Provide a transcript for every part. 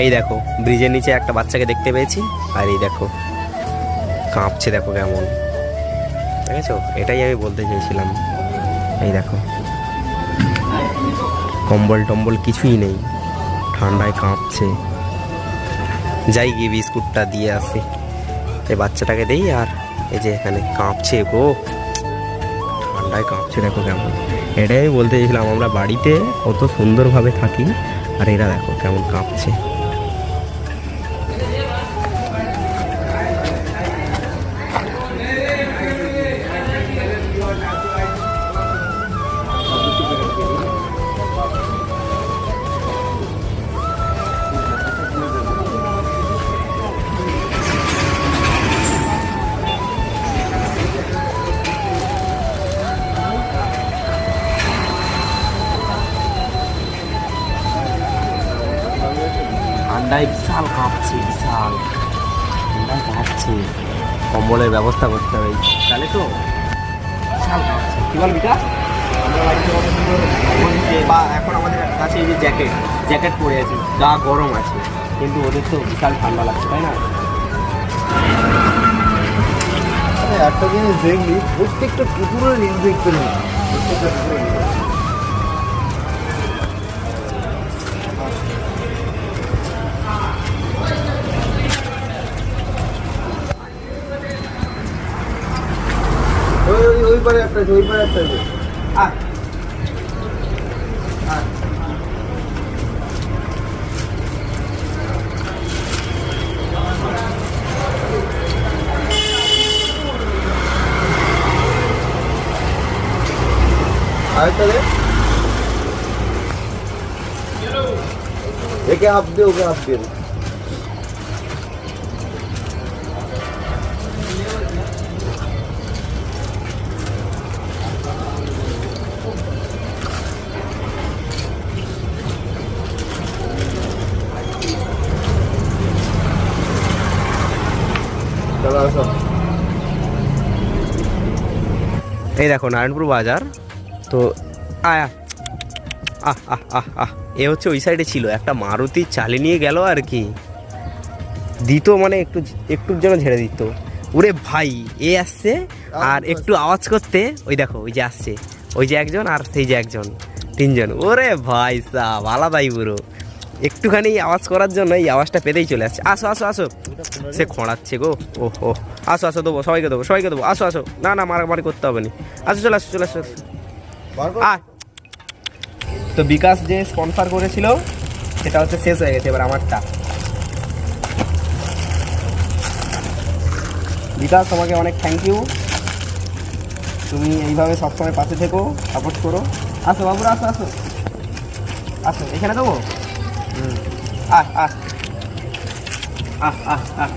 এই দেখো ব্রিজের নিচে একটা বাচ্চাকে দেখতে পেয়েছি, আর এই দেখো কাঁপছে, দেখো কেমন, দেখেছো? এটাই আমি বলতে চেয়েছিলাম। এই দেখো কম্বল টম্বল কিছুই নেই, ঠান্ডায় কাঁপছে। যাই গিয়ে বিস্কুটটা দিয়ে আসি, এই বাচ্চাটাকে দেই। আর এই যে এখানে কাঁপছে গো, ঠান্ডায় কাঁপছে, দেখো কেমন। এটাই আমি বলতে চেয়েছিলাম, আমরা বাড়িতে কত সুন্দরভাবে থাকি, আর এরা দেখো কেমন কাঁপছে। ঠান্ডায় বিশাল কাঁপছে, বিশাল ঠান্ডায় কাঁপছে, কম্বলের ব্যবস্থা করতে হবে তাহলে তো। বিশাল কাঁপছে, কি বল বিকাশ? আমরা বাড়িতে বা এখন আমাদের কাছে এই যে জ্যাকেট পরে আছে, গা গরম আছে, কিন্তু ওদের তো বিশাল ঠান্ডা লাগছে, তাই না? একটা জিনিস দেখলি, প্রত্যেকটা কুকুরের ইনফেকশন নেই, প্রত্যেকটা কুকুরের। ওই পারে একটা আছে, ওই পারে একটা আছে। আরেকটা দে, একে হাফ দে, ওকে হাফ দে। এই দেখো নারায়ণপুর বাজার তো। আয়া আহ আহ আহ আহ এ হচ্ছে ওই সাইডে ছিল, একটা মারুতি চালিয়ে নিয়ে গেল আর কি, দিত মানে একটু একটুর জন্য ঝেড়ে দিত। ওরে ভাই, এ আসছে আর একটু আওয়াজ করতে, ওই দেখো ওই যে আসছে, ওই যে একজন আর সেই যে একজন, তিনজন। ওরে ভাই সাব আলাদাই পুরো, একটুখানি আওয়াজ করার জন্য এই আওয়াজটা পেতেই চলে আসছে। আসো আসো আসো, সে খোঁড়াচ্ছে গো। ও হো, আসো আসো, দেবো সবাইকে, দেবো সবাইকে দেবো, আসো আসো। না না মারামারি করতে হবে না, আসো চলে আসো চলে আসো। তো বিকাশ যে স্পন্সর করেছিল সেটা হচ্ছে শেষ হয়ে গেছে, এবার আমারটা। বিকাশ তোমাকে অনেক থ্যাংক ইউ, তুমি এইভাবে সবসময় পাশে থেকো, সাপোর্ট করো। আসো বাবুরা, আসো আসো আসো, এখানে দেবো। আহ আহ আহ আহ আহ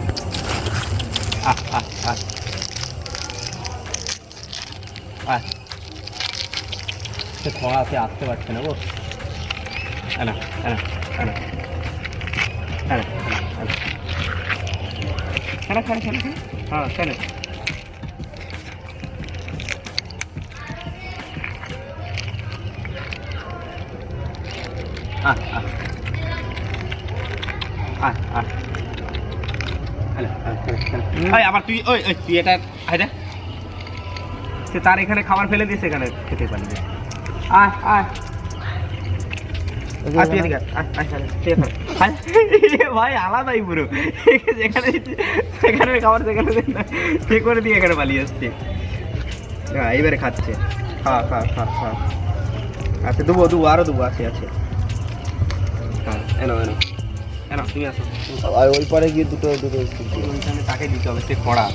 আহ আহ আহ আহ, সে খোঁড়াতে আসতে পারছে না গো। হ্যাঁ হ্যাঁ হ্যাঁ হ্যাঁ হ্যাঁ হ্যাঁ হ্যাঁ হ্যাঁ। আবার তুই ওই তুই এটা হাইটা, সে তার এখানে খাবার ফেলে দিয়ে সেখানে খেতে পারবি। আয় আয় ভাই আলাদাই পুরো, যেখানে সেখানে খাবার সেখানে সে করে দিয়ে এখানে পালিয়ে আসছে। হ্যাঁ এইবারে খাচ্ছে, খা খা খা খা। আচ্ছা দেবো দেবো, আরো দেবো, আছে আছে। হ্যাঁ এনো এনো এনো, তুমি আসো। ওই পারে গিয়ে দুটো ওইখানে তাকে দিতে হবে, সে খরা।